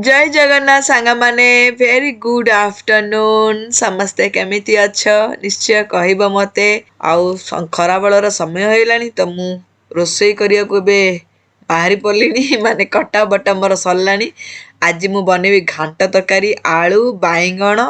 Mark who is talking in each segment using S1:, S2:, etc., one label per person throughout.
S1: जय जगन्नाथ सांग माने वेरी गुड आफ्टरनून समस्ते केमिति अछ निश्चय कहब मते आउ खरा बेलर समय होइलानी तो मु रोसई करिया को बे बाहरी पड़िनी माने कटा बटा मोर सरलानी आज मु बनेबी घांट तरकारी आलू बाइगण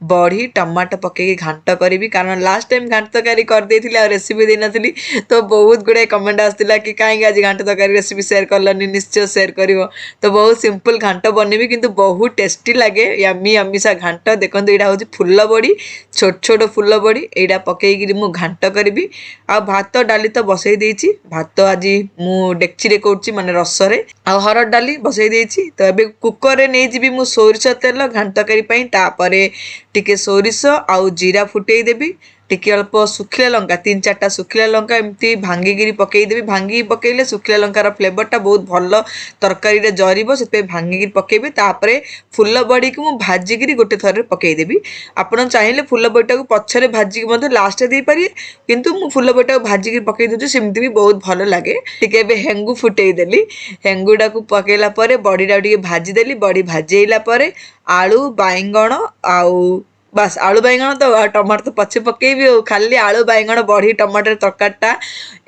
S1: बड़ी टमाटो पकई घांट करी कारण लास्ट टाइम घांट तरकारी कर देथिली आ रेसिपी दे नथिली तो बहुत गुडे कमेंट आसतिला कि काहे आज घांट तरकारी रेसिपी शेयर करलनी निश्चय शेयर करिवो तो बहुत सिंपल घांट बनेबी किंतु बहुत टेस्टी लगे यम्मी यम्मी सा घांट देखंतु एटा होची फुल्ल बड़ी छोट छोट फुल्ल बड़ी एटा पकई मु घांट करी आ भात डाली तो बसई देइची भात आज मु डेक्ची रे करची माने रसरे आ हरड डाली बसई देइची तो एबे कुकर रे नै जिबी मु सोरिष तेल घांट तरकारी पई तापरे टिके सोरिष आउ जीरा फुटेई देबी टिके अल्प सुखिला लंका 3-4टा सुखिला लंका एमती भांगी पकई देबी भांगी पकईले सुखिला लंकार फ्लेवरटा बहुत भल तरकारी रे जरिबो सेते भांगी पकेबी तापरे फुल्ल बड़ी को मु भाजी गिरी गोटे थरे पकई देबी आपण चाहिले फुल्ल बड़ीटा को पछरे भाजी के मते लास्ट दे पारिए किंतु मु फुल्ल बड़ीटा को भाजी गिरी पकई देछु सेमती भी बहुत भल लागे टिके बे हेंगु फुटेई देली हेंगुडा को पकेला परे बड़ीटा टिके भाजी देली बड़ी भाजीला परे आलू बाइगण आउ बस आलू बाइगण तो टमाटर तो पछे पकेबी खाली आलू बाइगण बड़ी टमाटर तरकारीटा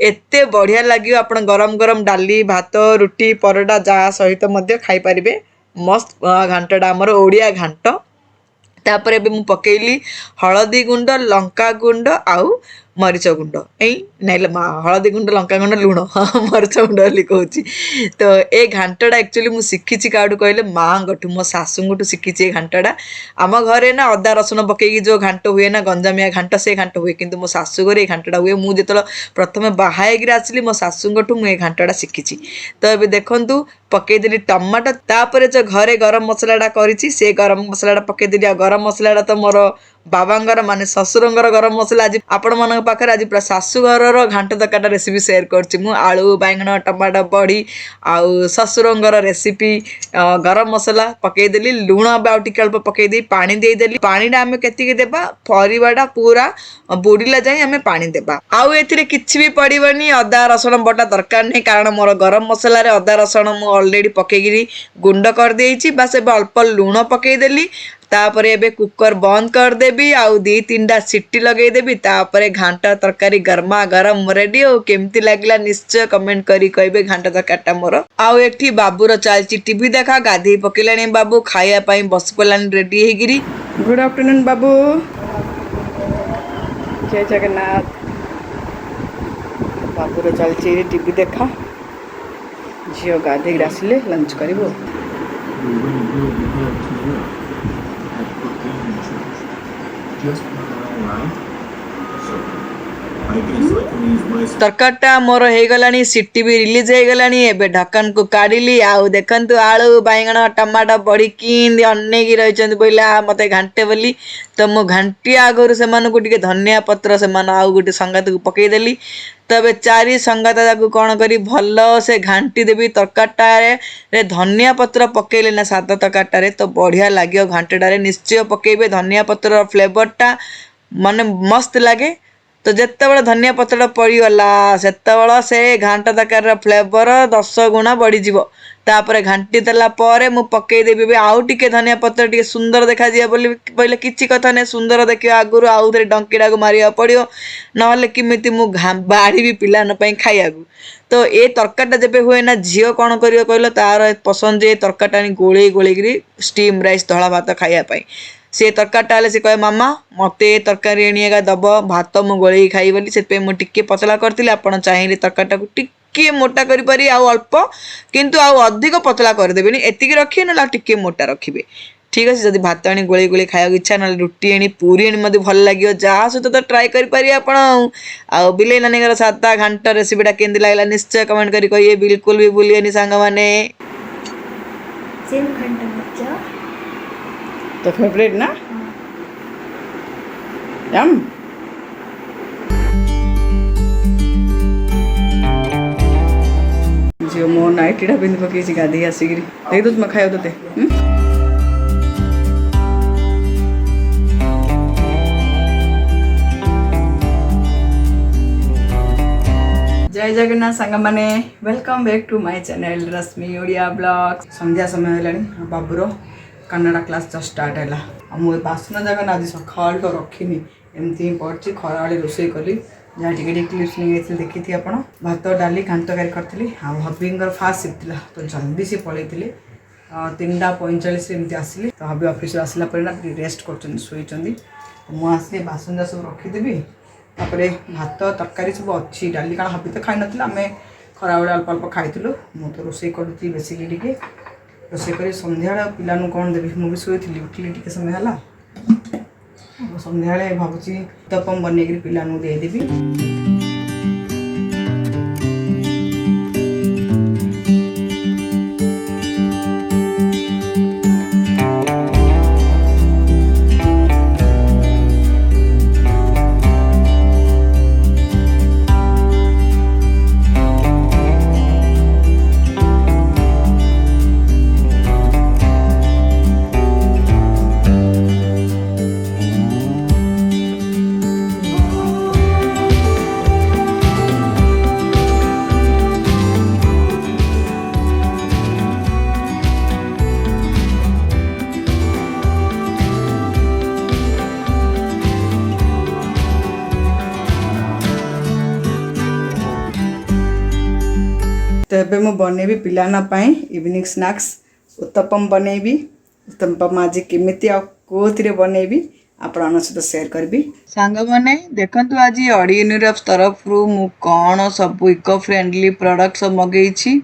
S1: एते बढ़िया लगे आप गरम गरम डाली भात रुटी परोटा जहाँ सहित मध्य खाई पारिबे मस्त घांटटा आमर ओडिया घांट तापर एबे मु पकेइली हळदी गुंड लंका गुंड आउ मरीच गुंड नाइले हळदी गुंड लंका गुंड लुण मरीच गुंड बोली कहूँ तो ए घांटटा एक्चुअली मु शिखी काठू कहले माँ मो शाशुठू शिखी घांटटा आम घरे ना अदा रसुण पकई जो घांट हुए ना गंजामिया घांट से घांट हुए किंतु मो शाशु घरे घांटटा हुए मुझे जो प्रथम बाहायक आसली मो शाशुठू मुझे घांटटा शिखी तो ये देखु पकईदेली टमाटो तापर जो घरे गरम मसलाटा करी से गरम मसलाटा पकईदेली आ गरम मसलाटा तो मोर बाबांगर माने ससुरंगर गरम मसला आज आपण मन पाखे आज पूरा शाशु घर घांट तरकारीटा रेसिपी शेयर करछि मु आलू बाइगण टमाटो बड़ी आउ ससुरंगर रेसिपी गरम मसला पकईदेली लुण आउ टिके अल्प पकईदे पानी देदेली पानीटा आम केतिके देबा परिवाटा पूरा बुड़ीला जाए आम पानी देबा आउ एथिरे किछि भी पड़िबनी अदा रसुण बटा दरकार नहीं कारण मोर गरम मसला रे अदा रसुण मु ऑलरेडी पकईगिरी गुंड कर देइछि बस एबे अल्प लुण पकईदेली तापर एबे कुकर बंद कर देबी आउ 2-3टा सीटी लगई देबी तापर घांट तरकारी गरमा गरम रेडी हो केमती लागला निश्चय कमेंट करी कहबे घांट तरकारीटा मोर आउ एठी बाबूर चलची टीवी देखा गाधी पकेलानी बाबू खाया पई बस पलानी रेडी हेगिरी गुड आफ्टरनून बाबू जय जगन्नाथ बाबूर चलची टीवी देखा झियो गाधी आसिले लंच करिवो तरकारीटा मोर हो गलानी सीटी भी रिलीज हो गलानी एबे ढक्कन को काढ़ी आउ देखंतु आलू बाइगण टमाटो बड़ी किंदी अनेक रही बोला मते घांटे बोली तो मु घांटी आगुरी से धनिया पत्र से आउ गोटे संगात को पकईदेली तबे चारि संगाता कौन करी भल से घांटी देवी तरकारीटा धनिया पत्र पकईले ना सादा तरकारीटा तो बढ़िया लगे घांटटारे निश्चय पकईबे धनिया पत्र फ्लेवरटा माने मस्त लगे तो जिते बड़े धनिया पत्र पड़गला से से घांट तरकारी फ्लेवर 10 गुणा बढ़ीज तापर घांटी देला परे मु पकईदेवी आउ टिके धनिया पत्र टिके सुंदर देखा बोले किसी कथा नहीं सुंदर देखिए आगुरी आउ थे डंकीटा को मारिया पड़ो ना किमिति मु बाढ़ी भी पिलान खाइया तो ये तरकारीटा जब हुए ना झील कौन कर कहल तार पसंद जे तरकारीटा गोले गोलेगिरी स्टीम राइस धला भात खाइयापाई से तरकारीटा से कहे मामा मते तरकारी एणिएगा दब भात मु गोले खाई बोली से मुझे पतला करी आपड़ चाहिए तरकारीटा को टिके मोटा करी आउ अल्प किंतु आउ अधिक पतला करदेबे एतिकी रखिए ना टिके मोटा रखिए ठीक अच्छे जब भात आनी गोले गोले खाया इच्छा ना रुटी आनी पूरी आनी मत भल लगे जहाँ सहित तो ट्राए करें आप बिले नानी सादा घांट रेसिपीटा केमती लगला निश्चय कमेंट करी कहिए बिल्कुल भी भूलिए सांग मैंने तो फेवरेट ना यम जो मो नाइटीटा पिंधि पकई गाधी आसिक देख दो खाया ते
S2: जय जगन्नाथ सांग मैंने welcome back to my channel Rashmi Odia blog. संध्या समय है बाबूर कन्नड़ा क्लास जस्ट स्टार्ट है। मुझे बासन जाक आज सका तो रखी एमती ही पड़ी खरा बेले रोसे कली जहाँ टी क्लिप्स नहीं गई देखी थी आप भात डाली घाट तरकारी करी हबीर फास्ट सिफ्ट था तो जल्दी सी पलि 3:45 एमती आसिली तो हबी ऑफिस आसला रेस्ट कर मुझे बासन जा सब रखीदेवी तापर भात तरकारी सब अच्छी डाली कारण हबी तो खाई ना आम खरा बेले अल्प अल्प खाइलु मु तो रोसे करुँची बेसिकली टे रोसे कर सन्ध्या पिला कौन देवी मुझे शोली उठिली टे समय है सन्ध्या भावुँ उत्तपम बनई पिला देदेवी। तो ये मुझे बनैबी पिलाना इवनिंग स्नैक्स उत्तपम बनैबी। उत्तपम आज केमी कौन बनैबी आपण सहित सेयार करी सांग मैंने देखु आज ऑडी यूनिवर्स तरफ रु कौन सब इको फ्रेंडली प्रोडक्ट सब मगेई।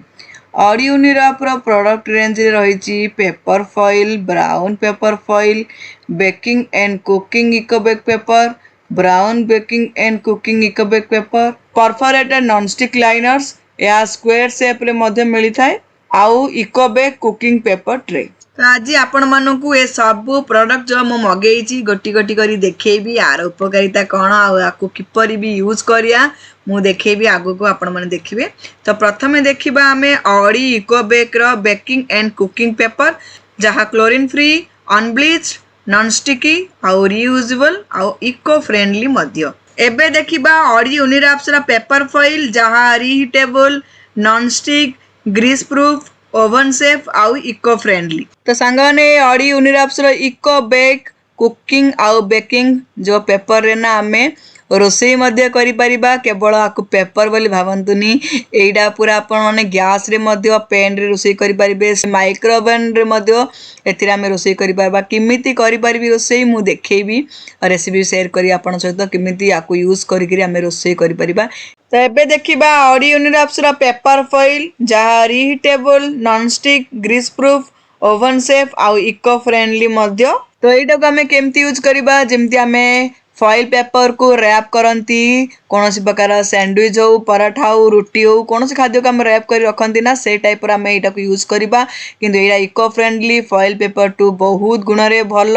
S2: ऑडी यूनिवर्स प्रोडक्ट रेंज रही paper foil, brown paper foil, baking and cooking eco bake paper, brown baking and cooking eco bake paper, perforated non stick liners या square shape रे मध्य मिली थाए आउ eco bake cooking paper tray. तो आज आपण मानकू ए सब प्रोडक्ट जो मु मगेई गोटी गोटी करी देखेबी यार उपकारिता कौन आपको किपरि भी यूज करिया मु देखेबी आगो को आपण माने देखिबे। तो प्रथमे देखिबा आमे ऑडी इको बेक रो बेकिंग एंड कुकिंग पेपर जहा chlorine free, unbleached, non sticky आउ रीयूजेबल आउ इको फ्रेंडली मध्य। एबे देखिबा ऑडी यूनिवर्स रा पेपर फॉइल जहा reheatable, non stick, grease proof, oven safe आउ इको फ्रेंडली। तो सांगने ऑडी यूनिवर्स रो इको बेक कुकिंग आउ बेकिंग जो पेपर रे ना आमे रोसई मध्य करि परिबा केवल आकु पेपर बोली भावंतुनी एइडा पूरा आपण माने गैस रे मध्य पेन रे रोसई करि परिबे माइक्रो ओवन रे मध्य एथिरा में रोसई करि परबा किमिति करि परिबी रोसई मु देखैबी रेसिपी शेयर करी आपण सहित किमिति आकु यूज करि करी आमे रोसई करि परिबा। तो एबे देखिबा ऑडी यूनिवर्स रा पेपर फॉइल जहा reheatable, non stick, grease proof, oven safe आउ इको फ्रेंडली मध्य। तो एटा को आमे केमती यूज करिबा जेमती आमे फॉइल पेपर को रैप करती कौन प्रकार सैंडविच हो, पराठा हो, रुटी हो, कौन खाद्य को आम रैप कर रखती ना से टाइप आम यहाँ यूज करवा किंतु यहाँ इको फ्रेंडली फॉइल पेपर टू बहुत गुण रे भल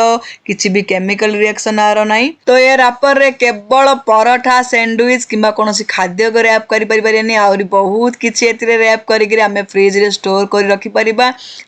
S2: किसी भी केमिकल रिएक्शन आर ना। तो ये रैपर रे केवल पराठा, सैंडविच किंबा कौन खाद्य को रैप करें आहरी बहुत किसी रैप करें फ्रिज रे स्टोर कर रखिपर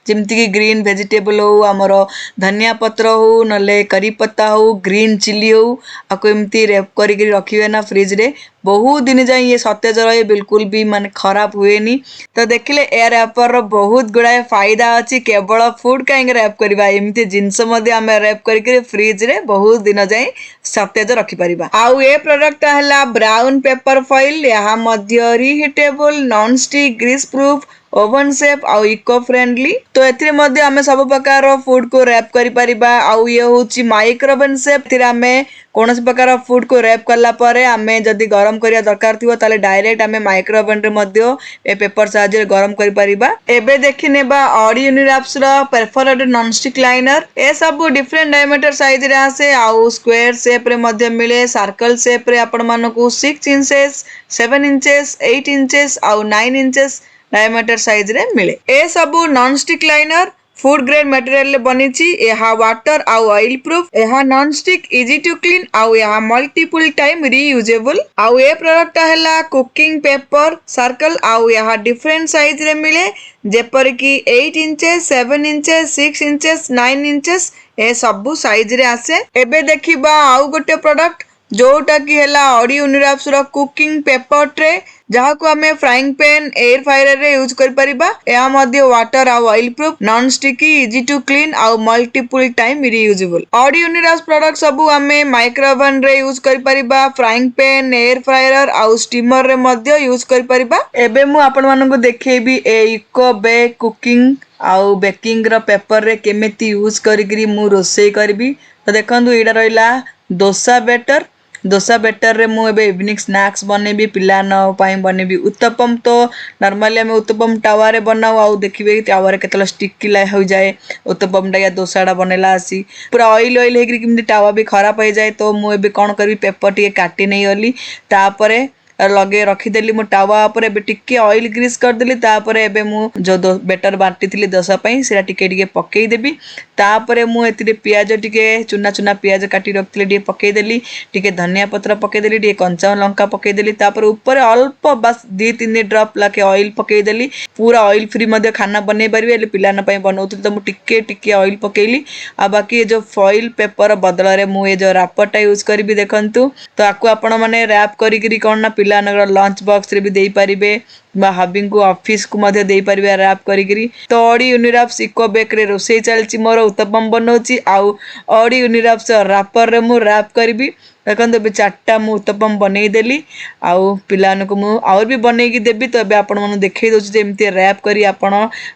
S2: जमती कि ग्रीन वेजिटेबल हो, आमर धनिया पत्र हो, नले करी पत्ता हो, ग्रीन चिली हो आपको एमती रैप करके रखिए ना फ्रिज रे बहुत दिन जाए ये सतेज रहे बिल्कुल भी माने खराब हुए नी। तो देखिले ए रैपर बहुत गुड़ाए फायदा अच्छी केवल फूड कहीं रैप करवा एमती जिनस रैप करके फ्रिज रे बहुत दिन जाए सतेज रखिपर। आउ ए प्रोडक्ट है ब्राउन पेपर फॉइल यहाँ मध्य reheatable, non stick, grease proof, oven safe आउ इको फ्रेंडली। तो एथिरे मध्य आमे सब प्रकार फूड को रैप करि परिबा आउ ये होची माइक्रो ओवन सेफ थिरा में कौन प्रकार फूड को रैप करला परे आमे जदी गरम करिया दरकार थिवो ताले डायरेक्ट आमे माइक्रो ओवन रे मध्य ए पेपर साहाय्य गरम करि परिबा। एबे देखि नेबा ऑडी यूनिवर्स रो परफोरेटेड नॉन स्टिक लाइनर ए सब डिफरेंट डायमीटर साइज रे आसे आउ स्क्वायर शेप रे मध्य मिले, सर्कल शेप रे आपण मानको 6 इंचेस, 7 इंचेस, 8 इंचेस आउ 9 इंचेस डायमीटर साइज रे मिले। ए सबु non stick liner food grade material ले बनीची। यहाँ वाटर आउ ऑयल प्रूफ, यहाँ non stick, easy to clean आउ यहाँ मल्टीपल टाइम रीयूजेबल। आउ ए प्रोडक्ट है कुकिंग पेपर सर्कल आउ यहाँ डिफरेंट साइज रे मिले जेपर कि 8 इंचेस, 7 इंचेस, 6 इंचेस, 9 इंचेस ए सबु साइज रे आसे। एबे देखिबा आउ गोटे प्रोडक्ट
S1: जोटा कि हैला ऑडी यूनिराप्स रो कुकिंग पेपर ट्रे जहाँ को आमे फ्राइंग पैन एयर फ्रायर रे यूज कर परिबा या मध्ये वाटर आ oil proof non sticky easy to clean आ multiple time reusable Oddy Uniwraps product सबु आमे माइक्रो ओवन रे यूज कर परिबा फ्राइंग पैन एयर फ्रायर आ स्टीमर रे मध्ये यूज कर परिबा एबे मु आपण मानन को देखेबी ए इको बेक कुकिंग आउ बेकिंग रो पेपर रे केमिति यूज करिकरी मु रोसई करबी तो देखंतु एडा रहिला डोसा बेटर डोसा बेटर रे मु एबे इवनिंग स्नैक्स बनेबी पिलान पाई बनेबी उत्तपम तो नॉर्मली हम उत्तपम टावा रे बनाऊ आउ देखिबे टावा रे केतला स्टिकी ला हो जाए उत्तपम टा या डोसा टा बनेला आसी पूरा ऑयल ऑयल हेकरी किमि टावा भी खराब हो जाए तो मु एबे कोन करबी पेपर टिके काटी नै गली तापरे लगे रखीदेली मो टावा पर एबे टिके ऑयल ग्रीस करदेली तापरे एबे मु जो बेटर बाटी थिली डोसा पई सेरा टिके टिके पकेई देबी तापरे मु एतिरे प्याज टिके चुना चुना प्याज काटी रखथिले टिके पकेई देली टिके धनिया पत्र पकेई देली टिके कंचा लंका पकेई देली तापर ऊपर अल्प बस 2-3 ड्रॉप लाके ऑयल पकेई देली पूरा ऑयल फ्री मध्ये खाना बनै परिबे ले पिलाना पई बनौथि तो मु टिके टिके ऑयल पकेइली आ बाकी जो फॉइल पेपर बदल रे मु ए जो रैपरटा यूज करबी देखंतु तो आकु आपण माने रैप करी कोन ना पिलानगर लंच बॉक्स रे भी देई परिबे बा हबिंग को ऑफिस को मध्ये देई परिबे रैप करी तो ऑडी यूनिराप्स इको बेक रे रोसई चलची मोर उत्तपम बनौची आउ ऑडी यूनिराप्स रैपर रे मु रैप करबी देखते ए चार्टा मु उत्तपम बनई देली आउ पिलान को मु और भी बनई देबी तो एबे आपण मन देखै दोछ जे एमती रैप करी आपण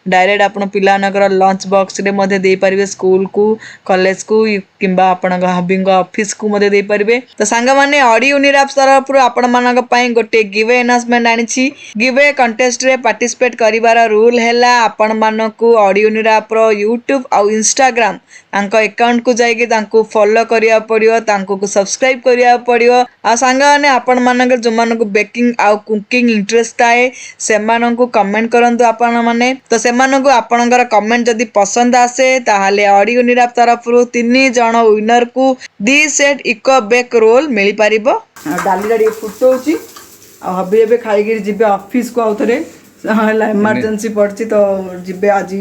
S1: डायरेक्ट आपण पिलानकर लंच बॉक्स रे मध्ये देई परिबे स्कूल को कॉलेज को किंबा आपण हबिंग ऑफिस को मध्ये देई परिबे तो सांगा माने ऑडी यूनिराप्स तरफ आपण मानक पई गोटे गिवे अनाउंसमेंट आनिछि गिवे कंटेस्ट रे पार्टिसिपेट करिवार रूल हैला आपण मानकू ऑडी यूनिराप रो यूट्यूब आउ इंस्टाग्राम तांको अकाउंट को जाइके तांको फॉलो करिया पड़ियो तांको को सब्सक्राइब करिया पड़ियो आ सांगा माने आपण मानक जो मानक बेकिंग आउ कुकिंग इंटरेस्ट आए से मानक कमेंट करंतु आपण माने तो से मानक आपणकर कमेंट जदी पसंद आसे ताहाले ऑडी यूनिराप तरफ रु 3 जण विनर को 2 सेट इको बेक रोल मिली परिबो
S2: डाली डाली फुटौची आ हबी एबे खाइगिर जिबे ऑफिस को आउथरे इमरजेंसी पड़ची तो जिबे आज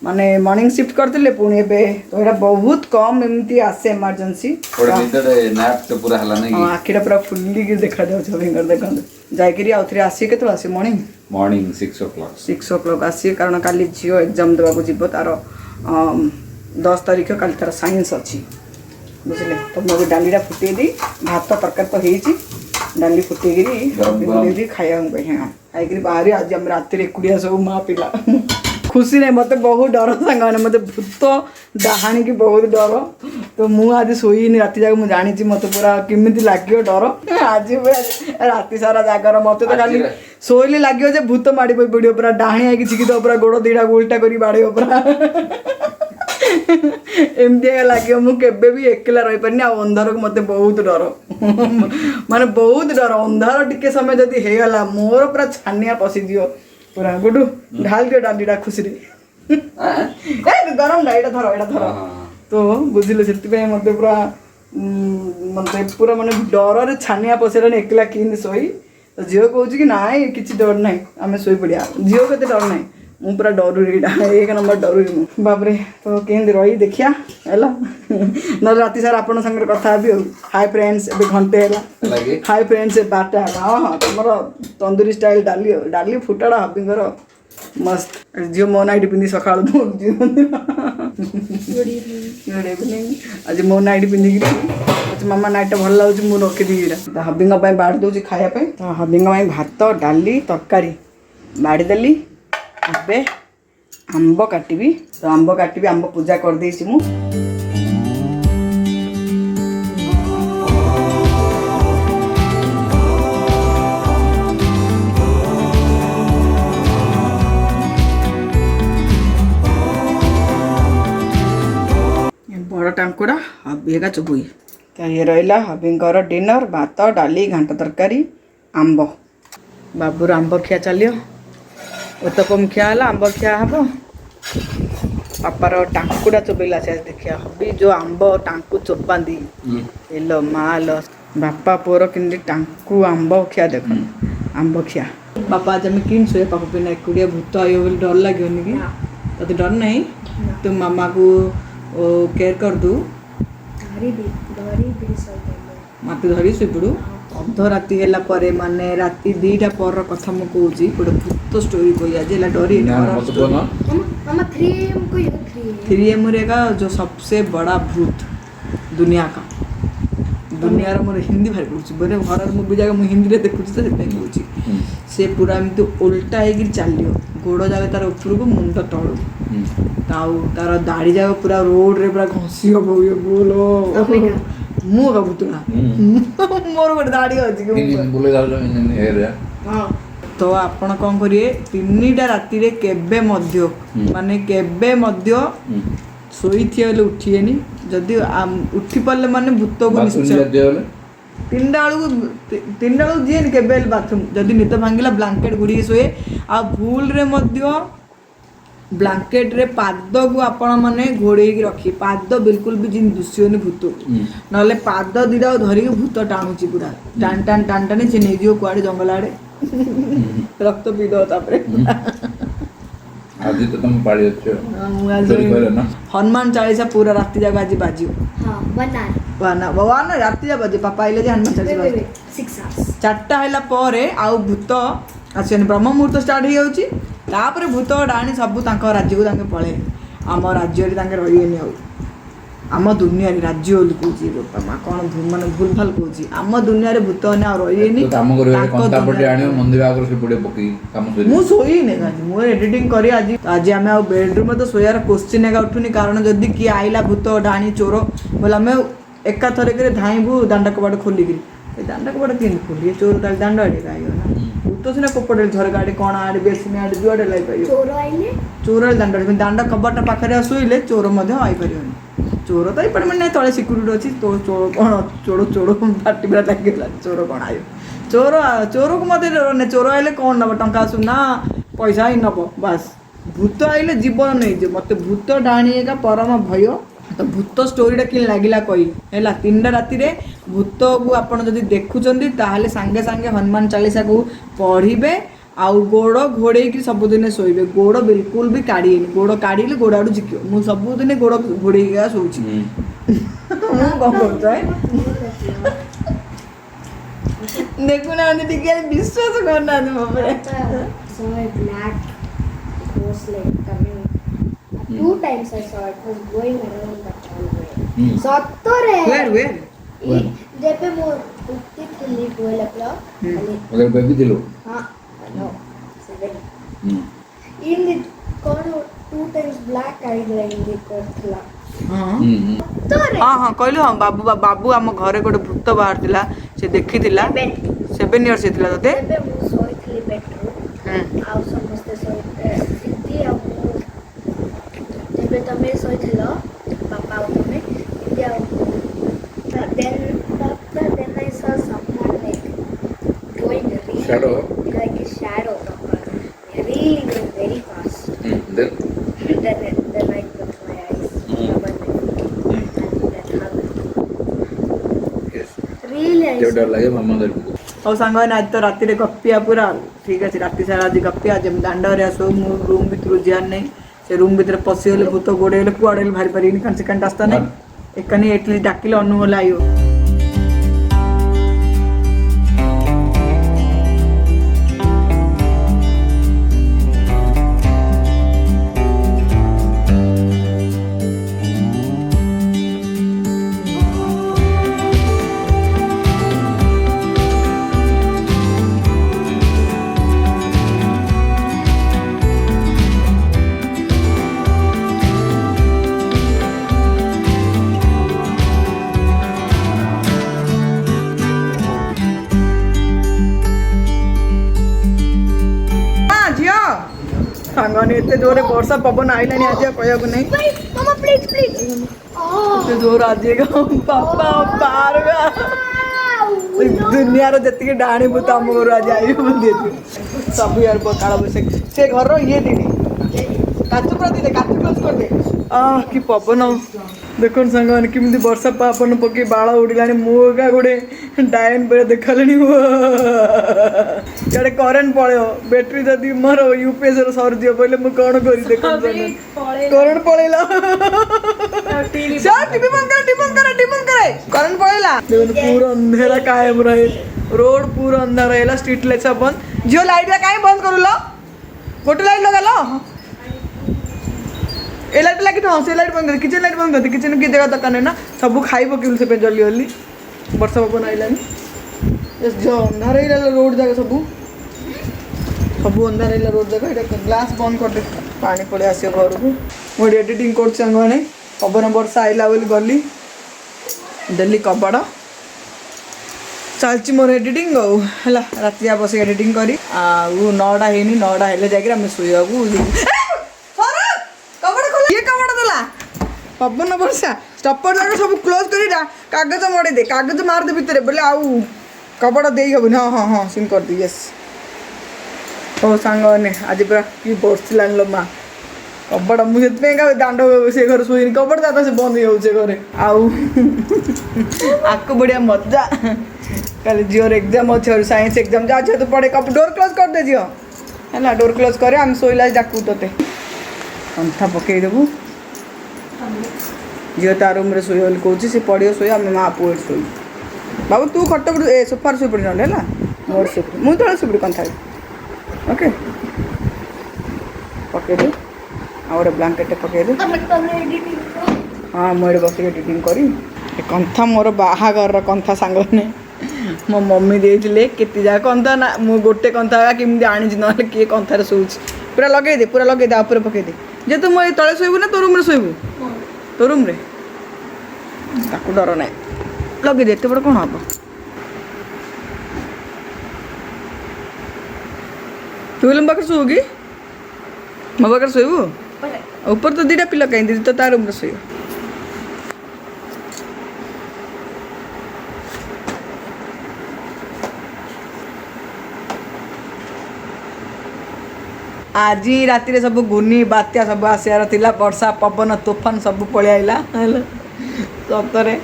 S2: माने मॉर्निंग शिफ्ट करथिले पुणी एबे तो एटा बहुत कम एमती आसे इमरजेंसी
S3: ओडा भीतर नैप तो पूरा हला नै
S2: आखिरा पूरा फुल्ली के देखा जाउ फिंगर देखन जाइकरी आउथरे आसी केतो आसी मॉर्निंग
S3: 6 o'clock
S2: 6 o'clock आसी कारण काली जियो एग्जाम देबा को जिबो तारो 10 तारिख काली तार साइंस अछि बुझले तो मो डालीरा फुटे दी भात तरकारी तो हेची डाली फुटेगिरी दी खाया हम कहि हां आइकरी बाहर आज हम रात्रि एकुडिया सब मां पिला खुशी नहीं मत बहुत डर सांग मत भूत डाहाणी की बहुत डर तो मु आज शोईनी राति जाक मुझे जानी मत पूरा केमिति लगे डर आज राति सारा जागर मत तो खाली शोइले लगे जे भूत माड़ी पड़ो पूरा डाहाणी आई झिकी दो पूरा गोड़ दीटा उल्टा कर बाड़े पूरा एमती लगे मुझे भी एकला रही पारे अंधार को मत बहुत डर माने बहुत डर अंधार टिके समय जदि हेगला मोर पूरा छानिया पशिद पूरा गुडू ढाल दियो डालीटा खुशी गरम ना एटा धर तो बुझिले से मत पूरा मत पूरा माने डर रे छानिया पशिला एकला किन सोई तो झील कौच कि ना किसी डर ना आम शोई पड़ा झील के डर ना मु पूरा डरुरी 1 नंबर डरुरी बापरे तो केंद्र रही देखिया हैला न राति सारा आपण संग कथा भी हाय फ्रेंड्स ए घंटे हैला हाय फ्रेंड्स बाटा हां हां तुमरो तंदूरी स्टाइल डाली फुटाड़ा हबिंगर मस्त जियो मो नाइट पिंदी सकाळ गुड इवनिंग आज मो नाइट पिंदी आज मामा नाइट भल लागु मु रखि दी हबिंग पई बाड़ दउची खाया पई तो हबिंग पई भात डाली तरकारी बाड़ी देली अब आंब काटबी तो आंब काटबी आंब पूजा कर देछि मु बड़ टांकुड़ा हबीगा चुबुई तो ये रहा हबींकर डिनर भात डाली घांट तरकारी आंब बाबूर आंब खिया चलियो उत्तपम खिया आंब खिया हम पापार टांकुड़ा चोबेला से देखिया हबी जो आंब टांकु चोपांदी एलो माल बापा पुअर कि टांकु आंब खिया देख आंब खिया बापा आज आम कि शोए पापा पिना एकुड़िया भूत आयो बोली डर लगे कि तोते डर नहीं तुम मामा को केयर कर दू माटी धरी शोपड़ू अध राति है माने राति 2टा पर कथा मुझे कौची गोटे भूत स्टोरी कही आज है डरी
S3: ना मत बोलो
S4: मामा 3 को ये 3
S2: 3M का जो सबसे बड़ा भूत दुनिया का दुनिया रो मोर हिंदी भारी पड़ुची बोले हरर मूवी जागा मु हिंदी रे देखुची तो सेते कहूची से पूरा एमती उल्टा है कि चलियो गोड़ जागा तार ऊपर को मुंड तळो तार दाढ़ी जागा पूरा रोड रे पूरा घसी हो ये बोलो मु का भूतला मोर गोटे दाढ़ी अछि कि
S3: बोले जाओ एरिया
S2: हां तो आपण कौन करिए 3टा राति रे केबे मध्य माने केबे मध्य शोईथि हेले उठिएनी जदि उठी पड़ले माने भूत को निश्चय 3टा बेलू जीएन केबे बाथरूम जदि निद भांगिला ब्लैंकेट गुड़ी शोए आ भूल रे मध्य ब्लैंकेट रे पाद को आपण माने घोड़े की रखी पाद बिल्कुल भी जिन दुष्यनी भूत नले पाद दिदा धरिक भूत टाणुची पूरा टान टान टान टान से नहीं दियो कुआडे जंगल आड़े रक्त पी दो तापरे
S3: आज तो तुम पाड़ी अच्छे चोरी करे ना
S2: हनुमान चालीसा पूरा राति जाग आज बाजियो
S4: हां
S2: वाना भगवान राति जा बाजे पापा आइले जे हनुमान चालीसा
S4: 6 hours
S2: 4टा हैला परे आउ भूत आसेन ब्रह्म मुहूर्त स्टार्ट हो जाउची तापर भूत डाणी सब तांको राज्य को तांके पळे आम राज्य रे तांके रहिएनी आउ आम दुनिया रे राज्य ओली कहूची बापा मा कोन माने भूल भाल कहूची आम दुनिया रे भूत ने आ रहिएनी
S3: तो काम करे कंता पटे आनियो मंदिर आगर से पड़े पकी काम से
S2: मु सोई ने गाजी मु एडिटिंग करी आज आमे आ बेडरूम में तो सोयार क्वेश्चन एगा उठुनी कारण जदी की आइला भूत डाणी चोर बोला मैं एका थरे करे धाइबू दांडा कबाट खोली गिरी ए दांडा कबाट केन खोली चोर ताल दांडा आडे गायो ना भूत सिना कपड़े झर गाडी कोण आडे बेसिनी आडे जुआडे लाई पाइयो
S4: चोर आइले
S2: चोर दांडा दांडा कबाट पाखरे सोइले चोर मध्ये आई परियोनी चोर तो एपटे मैंने तले सिक्यूरीटी अच्छी तो चोर कौन चोर पार्टी बेला लगे चोर कौन आयो चोर को मत चोर आइले कौन नब टंका सुना पैसा ही नब बास भूत आइले जीवन नहीं जे मत भूत डाणी का परम भय तो भूत स्टोरीटा कि लगिला कही है 3टा राति रे भूत को आपण जदि देखुचंदी ताहले सांगे सांगे हनुमान चालीसा को पढ़िबे आउ गोड़ घोड़े की सबुदिन शोबे गोड़ बिल्कुल भी काढ़ी गोड़ काढ़ले गोड़ आड़ू झिकियो मु सबुदिन गोड़ घोड़े शोची देखु ना विश्वास करना
S4: saw a black ghost like coming 2 times I saw it was going around that hallway सत्तरे
S2: वेर
S4: जेपे मो उठती थी कोई लगला
S3: अगर बेबी दिलो
S4: हां no 7 in the corner 2 times black eyed in the corner
S2: हाँ हाँ कहलु हाँ बाबू बाबू आम घरे गोटे भूत बाहर थिला से देखी थिला 7 इयर्स हेतिला तते
S4: जेबे मु सोइथली बेडरूम आउ समस्त सोइते सिद्धि आ जेबे तमे सोइथलो पापा आ तमे India then I saw someone like going really
S3: shadow
S4: like a shadow really very fast then I closed my eyes covered my feet and then hugged
S3: yes
S4: really I
S3: जो डर लगे मम्मा घर को
S2: और सांग आज तो राति रे गपिया पूरा ठीक अच्छे राति सारा आज गपिया आज दांड आसो मु रूम भीतर जान नहीं से रूम भीतर पशिगले भूत गोड़े कुआड़े भारी पारि कान सेकेंड रास्ता नहीं एकनी एटली डाकिले अनुगल आयो सांगने एते जोरे वर्षा पवन आइलानी आज कहया को नहीं
S4: wait mama please
S2: एते जोर आजेगा पापा पारगा दुनिया रो जति डाणी भूत हम घर आज आई बंदे सब यार काला बसे से घर रो ये दिनी काचू प्रति दे काचू क्लोज कर दे की पवन देखो सांग केमी वर्षा पापन पकई बाड़ उड़ा मुगा गोटे डायन पे देखा इे करेन्ट पड़े बैटेरी जदि मोर यूपीएस सरजी पहले मुझे कौन करी देख करेन्ट पड़ेला करेन्ट पड़ेला पूरा अंधेरा कायम रहे रोड पूरा अंधार रहेगा स्ट्रीट लाइट सब बंद जियो लाइट कहीं बंद करूल गोटे लाइट लगाल ए लाइट लगी हाँ से लाइट बंद कर किचन लाइट बंद कर किचन की जगह दरकार नहीं ना सब खाई पकेल से जल्दी जल्दी वर्षा पवन आइलानी जो अंधार रहा रोड जगह सब सब अंधार रहा रोड जगह ग्लास बंद कर दे पानी पड़े आस घर को मुझे एडिटिंग कर पवन वर्षा आइला बोली गली देली कबाड़ चलती मोर एडिटिंग है राति बस एडिटिंग करी नौटा है नौटा हेल्ले जाकर शुआ ये कबाड़ देला पवन वर्षा स्टपर जाक सब क्लोज कर कागज मड़े दे कागज मार दे भितर बोले आउ कबाड़ दे हेबन हाँ हाँ हाँ सीन कर दी यस हो सांग मैंने आज पूरा कि बसला माँ कबाड़ मुझे दांड से घर शुनी कबाड़ दादा से बंद हो घरे आउ आक बढ़िया मजा कल झीवर एग्जाम अच्छे साइंस एग्जाम जा तो पढ़े कब डोर क्लोज कर दे झील है डोर क्लोज करे आम शोला डाकू तोते कंथा पकईदेबू झील ता रूम में शुए कौच सी पढ़ो शुए आम माँ पुए शुई बाबू तू खट पड़ ए सोफार शुई पड़ी ना मोर शुई मुझे तले शुपड़ी कंथा ओके पकईदे आ गोटे ब्लांकेट पकईदे हाँ मुझे बस एडिटिंग करी कंथा मोर बाहागर कंथा सांगने मो मम्मी देते केते जा कंथा ना मु गोटे कंथा केमी आनी ना किए कंथार शोच पूरा लगे दे पूरा पकई दे जे तू मुझे तले शोबू ना तो रूम शोबू तो रूम ताकू डर ना लगे दे एत बड़ कौन हम तू बोले पाखे शोबू कि मो पाखे शोबू ऊपर तो दीटा पिला कहीं दीदी तो तार रूम शो आज राति रे सब घूर्णी बात्या सब आसार थिला वर्षा पवन तोफान सब पलि आइला सतरे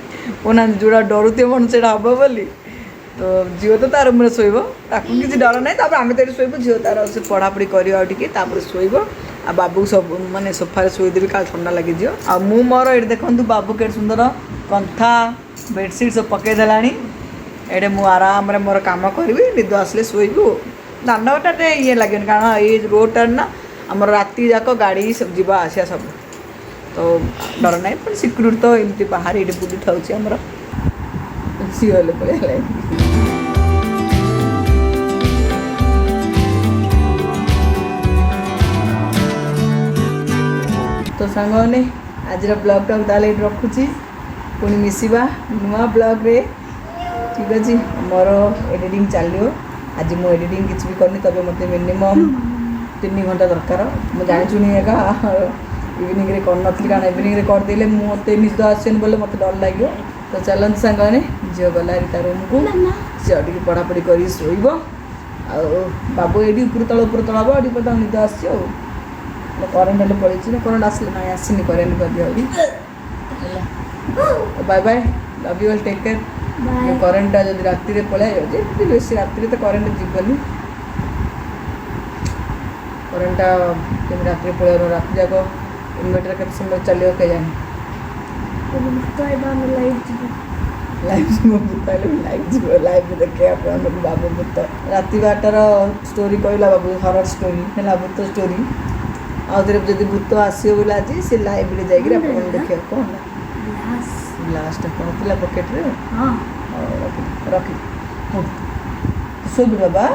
S2: ओना जोड़ा डरुते मन से हम बोली तो झील तो तार रूम शोब ताकू किसी डर ना आम तो शोब झील तार से पढ़ापढ़ी कर शोब आ बाबू सब माने सोफार शोदेवी का ठंडा लगे झील आ मु मोर ये देखु बाबू के सुंदर कंथा बेडसीट सब पकई देला ये मु आराम रे मोर काम करी निद आसले शोबू दांडटा ये लगे कारण ये रोडटा ना आम राति जाक गाड़ी सब जीवा आसिया सब तो डर ना पर सिक्योरिटी तो एमती बाहर ये बुली था आमर सीओल पड़े तो सांग मैंने आज ब्लॉगटा ताले रखुची पुणी मिसवा नुआ ब्लॉग रे ठीक अच्छे मोर एडिटिंग चलो आज मु एडिटिंग किसी भी करनी तब मत मिनिमम 3 घंटा दरकार मुझे जाचुनी एका इवनिंग रे कर नी कारण इवनिंग रे करदे मत निद आसन बोले मत डर लगे तो चलते सांग मैंने झील गला ता रूम को झील पढ़ापढ़ी कर शोब आ बाबू ये ऊपर तल हम ये पता निद आस करेन्ट हेल्ले पड़े करेन्ट आसले ना आसनी करेन्ट कर दिया bye bye love you all take care करेन्टा जब राति पलि बेस राति तो करेन्ट जीवनी करेन्टा कमी राति पलि राति जाक इनवर्टर के समय चलो के जाने लाइव देखे बाबू भूत राति 12टार स्टोरी कहला बाबू हरर स्टोरी है भूत स्टोरी आउे जब भूत आसो बोले आज से लाइव जाकर देखिए कौन लास्ट कौन पकेट रे हाँ रखी शोभ बाबा